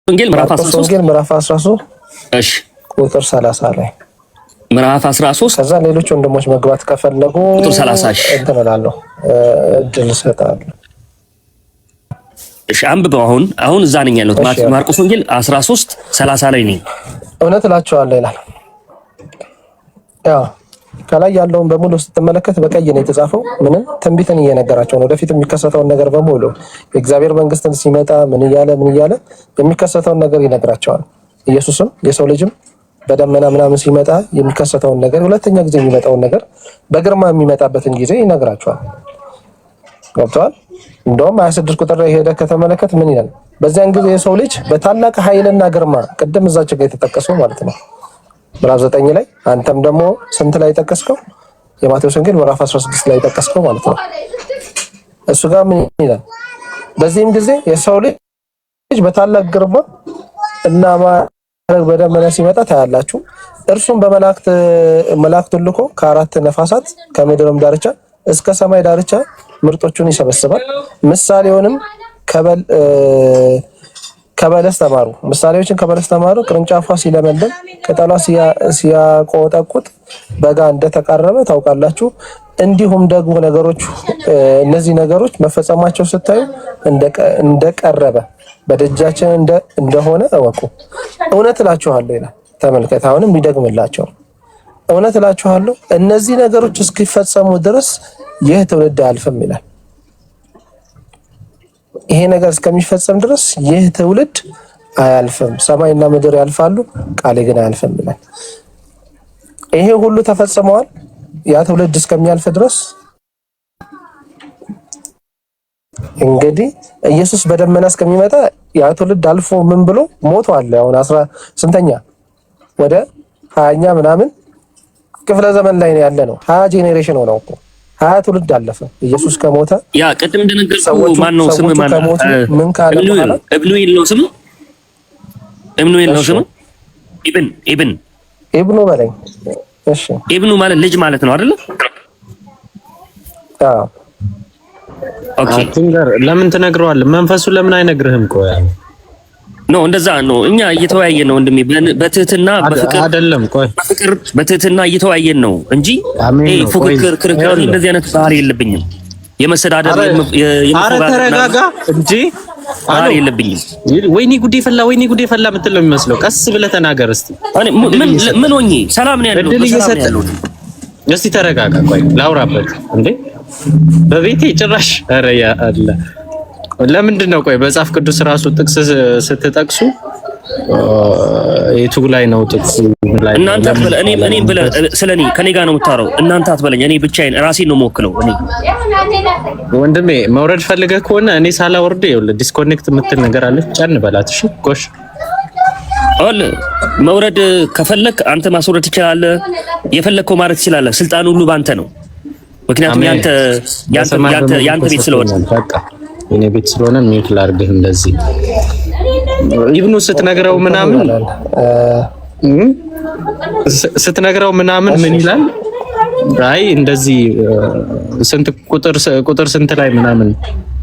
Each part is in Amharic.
ወንጌል ምዕራፍ 13 እሺ ቁጥር 30 ላይ ምዕራፍ 13 ከዛ ሌሎች ወንድሞች መግባት ከፈለጉ ቁጥር 30 እንትን እላለሁ እድል እሰጣለሁ። እሺ አንብበው። አሁን እዛ ነኝ ያለሁት ማርቆስ ወንጌል 13 30 ላይ ነኝ። እውነት እላችኋለሁ ይላል። ያው ከላይ ያለውን በሙሉ ስትመለከት በቀይ ነው የተጻፈው። ምንም ትንቢትን እየነገራቸው ነው። ወደፊት የሚከሰተውን ነገር በሙሉ የእግዚአብሔር መንግስትን ሲመጣ ምን እያለ የሚከሰተውን ነገር ይነግራቸዋል። ኢየሱስም የሰው ልጅም በደመና ምናምን ሲመጣ የሚከሰተውን ነገር፣ ሁለተኛ ጊዜ የሚመጣውን ነገር፣ በግርማ የሚመጣበትን ጊዜ ይነግራቸዋል። ገብቷል። እንደውም 26 ቁጥር ላይ ሄደ ከተመለከት ምን ይላል? በዚያን ጊዜ የሰው ልጅ በታላቅ ኃይልና ግርማ፣ ቅድም እዛች ጋር የተጠቀሰው ማለት ነው ምዕራፍ 9 ላይ፣ አንተም ደግሞ ስንት ላይ ጠቀስከው? የማቴዎስ ወንጌል ምዕራፍ 16 ላይ ጠቀስከው ማለት ነው። እሱ ጋር ምን ይላል? በዚህም ጊዜ የሰው ልጅ በታላቅ ግርማ እና በደመና ሲመጣ ታያላችሁ። እርሱም በመላእክቱን ልኮ ከአራት ነፋሳት ከምድርም ዳርቻ እስከ ሰማይ ዳርቻ ምርጦቹን ይሰበስባል። ምሳሌውንም ከበለስ ተማሩ። ምሳሌዎችን ከበለስ ተማሩ። ቅርንጫፏ ሲለመልም ቅጠሏ ሲያቆጠቁጥ በጋ እንደተቃረበ ታውቃላችሁ። እንዲሁም ደግሞ እነዚህ ነገሮች መፈጸማቸው ስታዩ እንደቀረበ በደጃችን እንደሆነ እወቁ። እውነት እላችኋለሁ ይላል። ተመልከት፣ አሁንም ይደግምላቸው። እውነት እላችኋለሁ እነዚህ ነገሮች እስኪፈጸሙ ድረስ ይህ ትውልድ አያልፍም ይላል። ይሄ ነገር እስከሚፈጸም ድረስ ይህ ትውልድ አያልፍም። ሰማይና ምድር ያልፋሉ፣ ቃሌ ግን አያልፍም ይላል። ይሄ ሁሉ ተፈጽመዋል። ያ ትውልድ እስከሚያልፍ ድረስ እንግዲህ ኢየሱስ በደመና እስከሚመጣ ያ ትውልድ አልፎ ምን ብሎ ሞቷል። አሁን 10 ወደ 20ኛ ምናምን ክፍለ ዘመን ላይ ያለ ነው። 20 ጄኔሬሽን ሆነው እኮ 20 ትውልድ አለፈ። ኢየሱስ ከሞተ ያ ቅድም እንደነገርኩ ማን ነው ስም ምን ካለ በኋላ ኢብኑኤል ነው ስም ኢብኑ በለኝ። እሺ ኢብኑ ማለት ልጅ ማለት ነው አይደል? አዎ ኦኬ። አትንገር። ለምን ትነግረዋለህ? መንፈሱ ለምን አይነግርህም? ቆይ ነው እንደዛ ነው። እኛ እየተወያየን ነው ወንድሜ፣ በትህትና በፍቅር አይደለም። ቆይ በፍቅር በትህትና እየተወያየን ነው እንጂ ፉክክር፣ ክርክር እንደዚህ አይነት ባህሪ የለብኝም። የመሰዳደር ተረጋጋ እንጂ ባህሪ የለብኝም። ወይኔ ጉዴ ፈላ ምትል ነው የሚመስለው። ቀስ ብለህ ተናገር እስቲ። ምን ሆኜ ሰላም ነው ያለው? እስቲ ተረጋጋ። ቆይ ላውራበት እንዴ በቤቴ ጭራሽ። ኧረ ያ አለ። ለምንድን ነው ቆይ መጽሐፍ ቅዱስ ራሱ ጥቅስ ስትጠቅሱ የቱ ላይ ነው ጥቅሱ? እናንተ አትበለ እኔም ብለህ ስለኔ ከኔ ጋር ነው የምታወራው። እናንተ አትበለኝ። እኔ ብቻዬን ራሴን ነው የምወክለው። እኔ ወንድሜ መውረድ ፈልገህ ከሆነ እኔ ሳላወርድ ይኸውልህ ዲስኮኔክት የምትል ነገር አለች። ጫን በላት እሺ። ጎሽ አለ መውረድ ከፈለክ አንተ ማስወረድ ትችላለህ። የፈለከው ማለት ትችላለህ። ስልጣን ሁሉ ባንተ ነው። ምክንያቱም ያንተ ቤት ስለሆነ በቃ የኔ ቤት ስለሆነ ሚውት ላድርግህ። እንደዚህ ኢብኑ ስትነግረው ምናምን ምን ይላል? አይ እንደዚህ ስንት ቁጥር ስንት ላይ ምናምን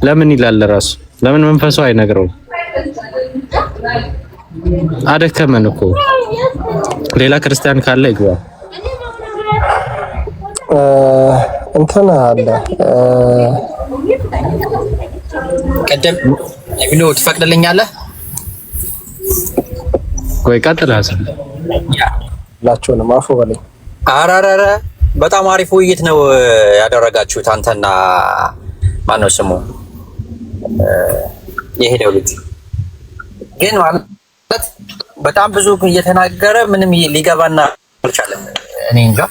ለምን ይላል? ራሱ ለምን መንፈሱ አይነግረውም? አደከመን እኮ። ሌላ ክርስቲያን ካለ ይግባ። እንትን አለ ቀደም ኢብኑ ትፈቅድልኛለህ? ቆይ ቀጥል ሀሰን። ላችሁንም አፉ በለኝ። አራራራ በጣም አሪፍ ውይይት ነው ያደረጋችሁት አንተና ማነው ስሙ የሄደው ልጅ። ግን ማለት በጣም ብዙ እየተናገረ ምንም ሊገባና አልቻለም። እኔ እንጃ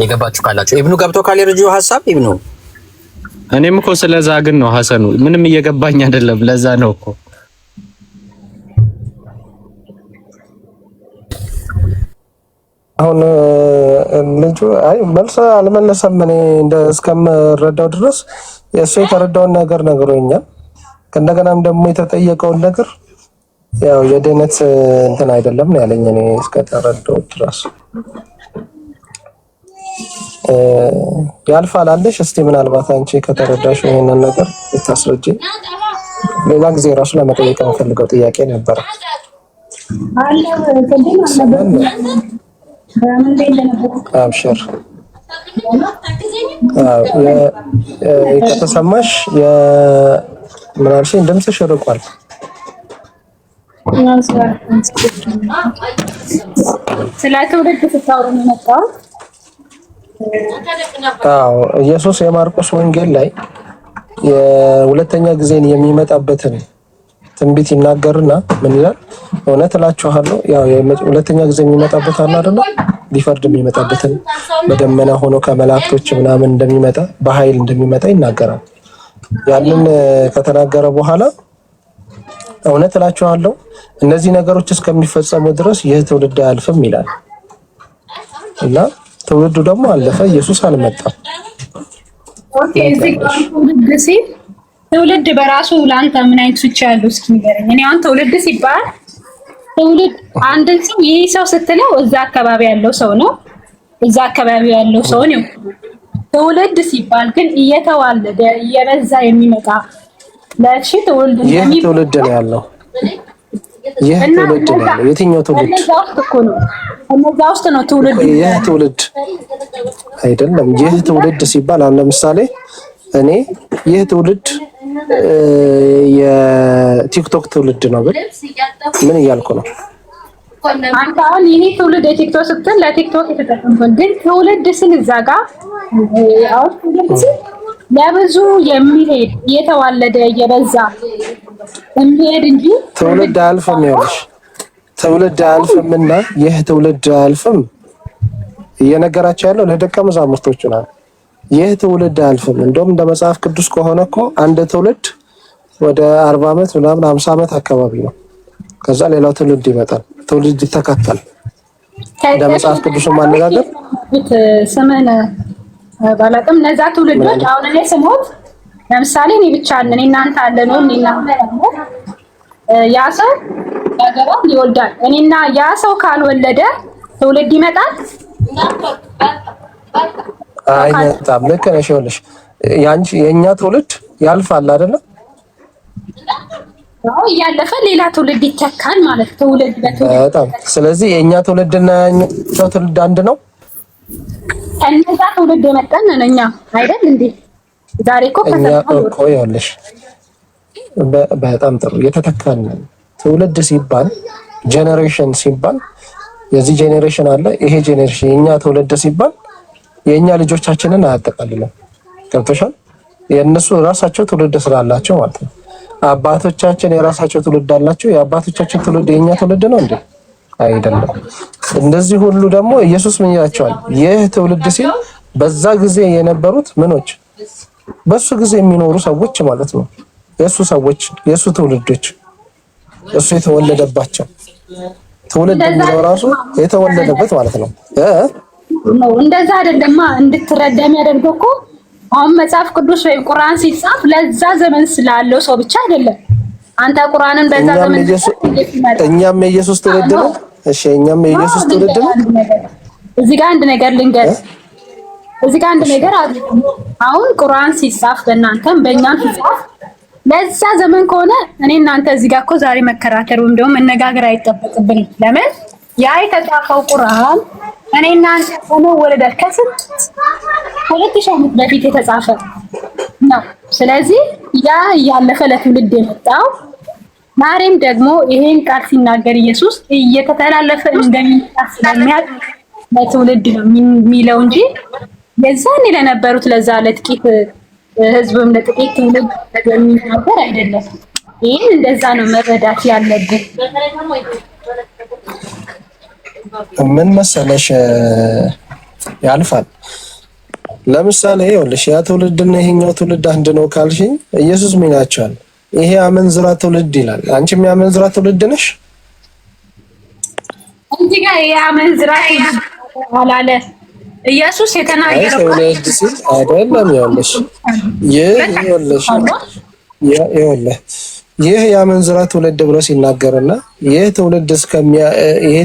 የገባችሁ ካላችሁ ኢብኑ ገብቶ ካሌርጁ ሐሳብ ኢብኑ እኔም እኮ ስለዛ ግን ነው ሐሰኑ ምንም እየገባኝ አይደለም። ለዛ ነው እኮ አሁን ልጁ መልስ አልመለሰም። እኔ እስከምረዳው ድረስ የእሱ የተረዳውን ነገር ነግሮኛል። ከእንደገናም ደግሞ የተጠየቀውን ነገር ያው የድህነት እንትን አይደለም ነው ያለኝ። እኔ እስከተረዳው ድረስ ያልፋል አለሽ። እስቲ ምናልባት አንቺ ከተረዳሽ ይሄንን ነገር ልታስረጂ ሌላ ጊዜ ራሱ ለመጠየቅ የምፈልገው ጥያቄ ነበር። አብሽር ከተሰማሽ ምን አልሽኝ? ድምፅሽ ርቋል። ስለ ትውልድ ስታወሩ ነው የመጣው። አዎ ኢየሱስ የማርቆስ ወንጌል ላይ የሁለተኛ ጊዜን የሚመጣበትን ትንቢት ይናገርና ምን ይላል? እውነት እላችኋለሁ ያው ሁለተኛ ጊዜ የሚመጣበት አለ አይደል? ሊፈርድ የሚመጣበትን በደመና ሆኖ ከመላእክቶች ምናምን እንደሚመጣ በኃይል እንደሚመጣ ይናገራል። ያንን ከተናገረ በኋላ እውነት እላችኋለሁ እነዚህ ነገሮች እስከሚፈጸሙ ድረስ ይህ ትውልድ አያልፍም ይላል እና ትውልዱ ደግሞ አለፈ፣ ኢየሱስ አልመጣም። ኦኬ እዚህ ትውልድ በራሱ ለአንተ ምን አይነት ፍቺ ያለው እስኪ ንገረኝ። እኔ አሁን ትውልድ ሲባል ትውልድ አንድን ሰው ይህ ሰው ስትለው እዛ አካባቢ ያለው ሰው ነው፣ እዛ አካባቢ ያለው ሰው ነው። ትውልድ ሲባል ግን እየተዋለደ እየበዛ የሚመጣ ለሺ ትውልድ ይህ ትውልድ ነው ያለው። ይህ ትውልድ ነው ያለው። የትኛው ትውልድ? እነዛ ውስጥ ነው ትውልድ። ይህ ትውልድ አይደለም። ይህ ትውልድ ሲባል አሁን ለምሳሌ እኔ ይህ ትውልድ የቲክቶክ ትውልድ ነው ብል ምን እያልኩ ነው? አንተ አሁን ይሄ ትውልድ የቲክቶክ ስትል ለቲክቶክ የተጠቀምኩት ግን ትውልድ ስል እዛ ጋር አሁን ትውልድ ስል ለብዙ የሚሄድ እየተዋለደ እየበዛ የሚሄድ እንጂ ትውልድ አያልፍም። ይኸውልሽ ትውልድ አያልፍምና ይህ ትውልድ አያልፍም እየነገራቸው ያለው ለደቀ መዛሙርቶቹ ነው። ይህ ትውልድ አያልፍም። እንደውም እንደ መጽሐፍ ቅዱስ ከሆነ እኮ አንድ ትውልድ ወደ 40 ዓመት ምናምን 50 ዓመት አካባቢ ነው። ከዛ ሌላው ትውልድ ይመጣል፣ ትውልድ ይተካታል። እንደ መጽሐፍ ቅዱስ ማነጋገር ስምን ባላቅም እነዛ ትውልዶች አሁን እኔ ስሞት ለምሳሌ እኔ ብቻ ነኝ እናንተ አለ ነው እኔና ያ ሰው ያገባል ይወልዳል። እኔና ያ ሰው ካልወለደ ትውልድ ይመጣል አይመጣም። ልክ ነሽ። ይኸውልሽ ያንቺ የኛ ትውልድ ያልፋል አይደለ? አዎ ያለፈ ሌላ ትውልድ ይተካል ማለት ትውልድ በትውልድ በጣም ስለዚህ የኛ ትውልድና የኛው ትውልድ አንድ ነው። እነዛ ትውልድ የመጣን ነን እኛ አይደል እንዴ? ዛሬ እኮ ይኸውልሽ በጣም ጥሩ የተተካን ትውልድ ሲባል ጄኔሬሽን ሲባል የዚህ ጄኔሬሽን አለ ይሄ ጄኔሬሽን የኛ ትውልድ ሲባል የኛ ልጆቻችንን አያጠቃልልም። ገብቶሻል? የእነሱ ራሳቸው ትውልድ ስላላቸው ማለት ነው። አባቶቻችን የራሳቸው ትውልድ አላቸው። የአባቶቻችን ትውልድ የኛ ትውልድ ነው እንዴ? አይደለም። እንደዚህ ሁሉ ደግሞ ኢየሱስ ምን ይላቸዋል? ይህ ትውልድ ሲል በዛ ጊዜ የነበሩት ምኖች በሱ ጊዜ የሚኖሩ ሰዎች ማለት ነው። የሱ ሰዎች የሱ ትውልዶች እሱ የተወለደባቸው ትውልድ የሚለው ራሱ የተወለደበት ማለት ነው። እንደዛ አይደለማ እንድትረዳ የሚያደርገው እኮ አሁን መጽሐፍ ቅዱስ ወይም ቁርአን ሲጻፍ ለዛ ዘመን ስላለው ሰው ብቻ አይደለም። አንተ ቁርአንን በዛ ዘመን እኛም የኢየሱስ ትውልድ ነው። እሺ እኛም የኢየሱስ ትውልድ ነው። እዚህ ጋር አንድ ነገር ልንገር፣ እዚህ ጋር አንድ ነገር አለ። አሁን ቁርአን ሲጻፍ በእናንተም በእኛም ሲጻፍ ለዛ ዘመን ከሆነ እኔ እናንተ እዚህ ጋር እኮ ዛሬ መከራከር ወይም ደግሞ መነጋገር አይጠበቅብንም። ለምን ያ የተጻፈው ቁርአን እኔ እናንተ ሆኖ ወለዳል ከስንት 2000 ዓመት በፊት የተጻፈ ነው። ስለዚህ ያ ያለፈ ለትውልድ የመጣው ዛሬም ደግሞ ይሄን ቃል ሲናገር ኢየሱስ እየተተላለፈ እንደሚመጣ ስለሚያውቅ ለትውልድ ነው የሚለው እንጂ የዛኔ ለነበሩት ለዛ ለጥቂት ህዝብም ለጥቂት ትውልድ የሚናገር አይደለም። ይሄን እንደዛ ነው መረዳት ያለብን። ምን መሰለሽ ያልፋል። ለምሳሌ ይኸውልሽ ያ ትውልድና ይሄኛው ትውልድ አንድ ነው ካልሽኝ ኢየሱስ ምን ይላቸዋል? ይሄ አመንዝራ ትውልድ ይላል። አንቺም የአመንዝራ ትውልድ ነሽ። እዚህ ጋር የአመንዝራ አላለ ኢየሱስ የተናገረው ትውልድ ሲል አይደለም። ይኸውልሽ ይህ የአመንዝራ ትውልድ ብሎ ሲናገርና ይህ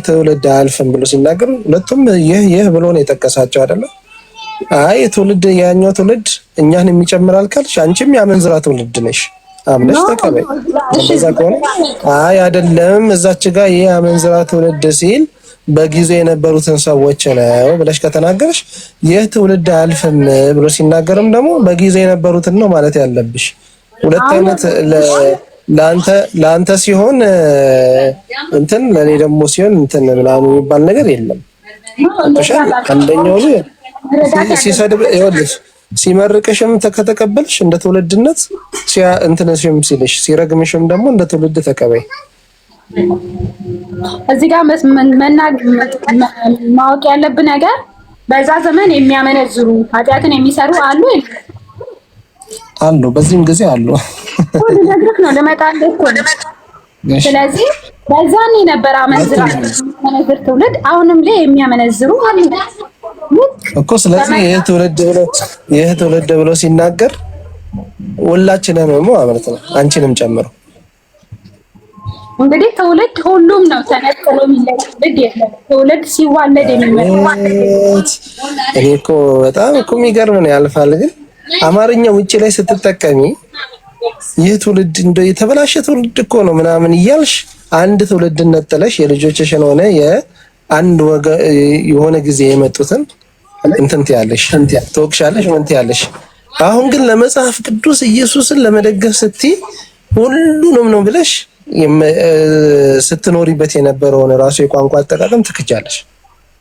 ትውልድ አያልፍም ብሎ ሲናገር ሁለቱም ይህ ብሎ ነው የጠቀሳቸው አይደለ? አይ ትውልድ ያኛው ትውልድ እኛን የሚጨምራል ካልሽ አንቺም የአመንዝራ ትውልድ ነሽ። አምነሽ ተቀበይ። እንደዛ ከሆነ አይ አይደለም እዛች ጋር ይሄ አመንዝራ ትውልድ ሲል በጊዜው የነበሩትን ሰዎች ነው ብለሽ ከተናገርሽ ይህ ትውልድ አያልፍም ብሎ ሲናገርም ደግሞ በጊዜው የነበሩትን ነው ማለት ያለብሽ። ሁለት አይነት ለአንተ ሲሆን እንትን ለኔ ደግሞ ሲሆን እንትን ምናምን የሚባል ነገር የለም። አንደኛው ሲሰድብ ይኸውልሽ ሲመርቅሽም ከተቀበልሽ እንደ ትውልድነት እንትነሽም ሲልሽ ሲረግምሽም ደግሞ እንደ ትውልድ ተቀበይ። እዚህ ጋር ማወቅ ያለብን ነገር በዛ ዘመን የሚያመነዝሩ ኃጢአትን የሚሰሩ አሉ፣ በዚህም ጊዜ አሉ። ልነግርህ ነው ልመጣልህ እኮ ነው። ስለዚህ በዛን የነበረ አመንዝር ትውልድ አሁንም ላይ የሚያመነዝሩ አሉ እኮ። ስለዚህ ይህ ትውልድ ብሎ ሲናገር ሁላችንም ነው ማለት ነው፣ አንቺንም ጨምሮ። እንግዲህ ትውልድ ሁሉም ነው ተነጥሎ የሚለድ የለም። ትውልድ ሲዋለድ የሚመጣ እኔ እኮ በጣም እኮ የሚገርም ነው። ያልፋል ግን አማርኛ ውጪ ላይ ስትጠቀሚ ይህ ትውልድ እንደ የተበላሸ ትውልድ እኮ ነው ምናምን እያልሽ አንድ ትውልድ ነጥለሽ የልጆችሽን ሆነ የአንድ የሆነ ጊዜ የመጡትን እንትን ትያለሽ ትወቅሻለሽ ምን ትያለሽ። አሁን ግን ለመጽሐፍ ቅዱስ ኢየሱስን ለመደገፍ ስትይ ሁሉንም ነው ብለሽ ስትኖሪበት የነበረውን ራሱ የቋንቋ አጠቃቀም ትክጃለሽ።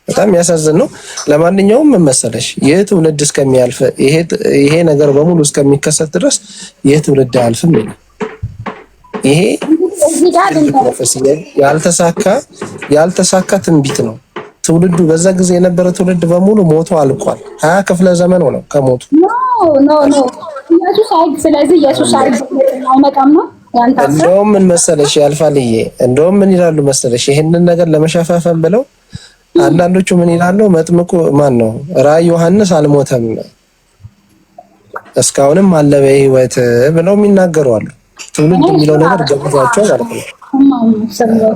በጣም ያሳዝን ነው። ለማንኛውም ምን መሰለሽ ይህ ትውልድ እስከሚያልፍ ይሄ ነገር በሙሉ እስከሚከሰት ድረስ ይህ ትውልድ አያልፍም። ይሄ ያልተሳካ ትንቢት ነው። ትውልዱ በዛ ጊዜ የነበረ ትውልድ በሙሉ ሞቶ አልቋል። 20 ክፍለ ዘመን ሆነው ከሞቱ ስለዚህ ኢየሱስ አይመጣም ነው ያንተ። እንደውም ምን መሰለሽ ያልፋልዬ፣ እንደውም ምን ይላሉ መሰለሽ ይሄንን ነገር ለመሸፋፈን ብለው አንዳንዶቹ ምን ይላሉ መጥምቁ ማን ነው ራዕይ ዮሐንስ አልሞተም እስካሁንም አለ በሕይወት ብለው የሚናገሩ አሉ። ትውልድ የሚለው ነገር ገብቷቸው ማለት ነው።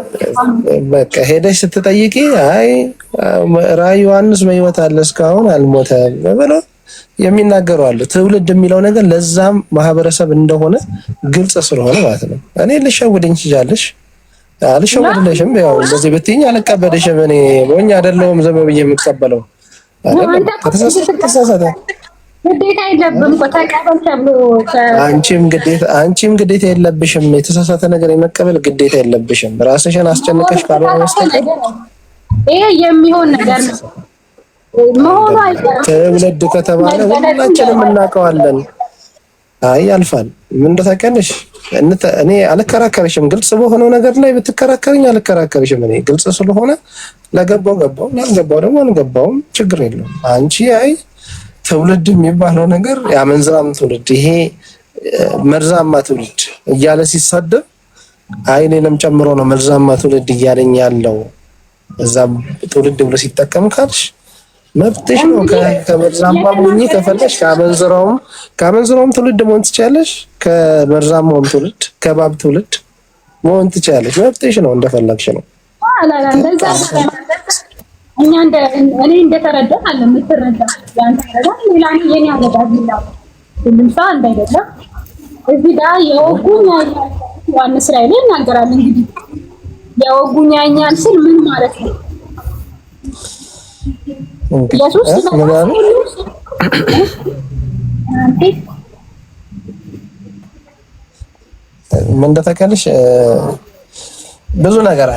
በቃ ሄደሽ ስትጠይቂ አይ ራዕይ ዮሐንስ በሕይወት አለ እስካሁን አልሞተም ብለው የሚናገሩ አሉ። ትውልድ የሚለው ነገር ለዛም ማህበረሰብ እንደሆነ ግልጽ ስለሆነ ማለት ነው። እኔ ልሸውድኝ ትችላለሽ አልሸወድልሽም። ያው እንደዚህ ብትይኝ አልቀበልሽም። እኔ ሞኝ አይደለሁም ዝም ብዬ የምቀበለው አይደለም። ከተሳሳተ ግዴታ የለብም እኮ ተቀበል ተብሎ አንቺም ግዴታ የለብሽም። የተሳሳተ ነገር የመቀበል ግዴታ የለብሽም። ራስሽን አስጨንቀሽ ካልሆነ መስጠት ይሄ የሚሆን ነገር ነው። መሆኑ አይቀርም። ትውልድ ከተባለ ሁላችንም እናውቀዋለን። አይ ያልፋል። ምን እንደታውቂያለሽ እኔ አልከራከርሽም። ግልጽ በሆነው ነገር ላይ ብትከራከርኝ አልከራከርሽም። እኔ ግልጽ ስለሆነ ለገባው ገባው ላልገባው ደግሞ አልገባውም፣ ችግር የለውም። አንቺ አይ ትውልድ የሚባለው ነገር ያመንዝራም ትውልድ ይሄ መርዛማ ትውልድ እያለ ሲሳደብ አይ እኔንም ጨምሮ ነው መርዛማ ትውልድ እያለኝ ያለው እዛ ትውልድ ብሎ ሲጠቀም ካልሽ መብትሽ ነው። ከመርዛማ ሙኝ ከፈለሽ ከአመንዝራውም ትውልድ መሆን ትችያለሽ። ከመርዛማውም ትውልድ ከባብ ትውልድ መሆን ትችያለሽ። መብትሽ ነው፣ እንደፈለግሽ ነው። እኛ እኔ እንደተረዳሁ አለ የምትረዳ ያንተ አይደል? ሌላ የኔ አለዳት ይላል ሁሉም ሰው አንድ አይደለም። እዚህ ጋር የወጉኛ ዋን እስራኤል ይናገራል። እንግዲህ የወጉኛኛን ስል ምን ማለት ነው? ኢየሱስ ምን እንደተከለሽ ብዙ ነገር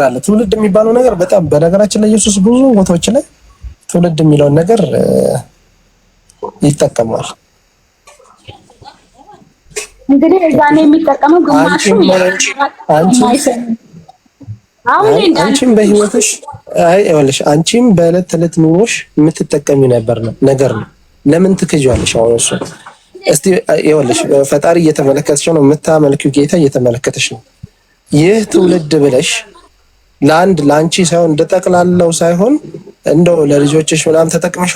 አለ። ትውልድ የሚባለው ነገር በጣም በነገራችን ላይ ኢየሱስ ብዙ ቦታዎች ላይ ትውልድ የሚለውን ነገር ይጠቀማል። እንግዲህ እዛኔ የሚጠቀመው ግማሹ አንቺም በህይወትሽ ይኸውልሽ አንቺም በዕለት ተዕለት ኑሮሽ የምትጠቀሚ ነገር ነው። ለምን ትክጃለሽ? አሁን እሱ እስቲ ይኸውልሽ ፈጣሪ እየተመለከተሽ ነው፣ የምታመልኪው ጌታ እየተመለከተሽ ነው። ይህ ትውልድ ብለሽ ለአንቺ ሳይሆን እንደጠቅላላው ሳይሆን እንደው ለልጆችሽ ምናምን ተጠቅመሽ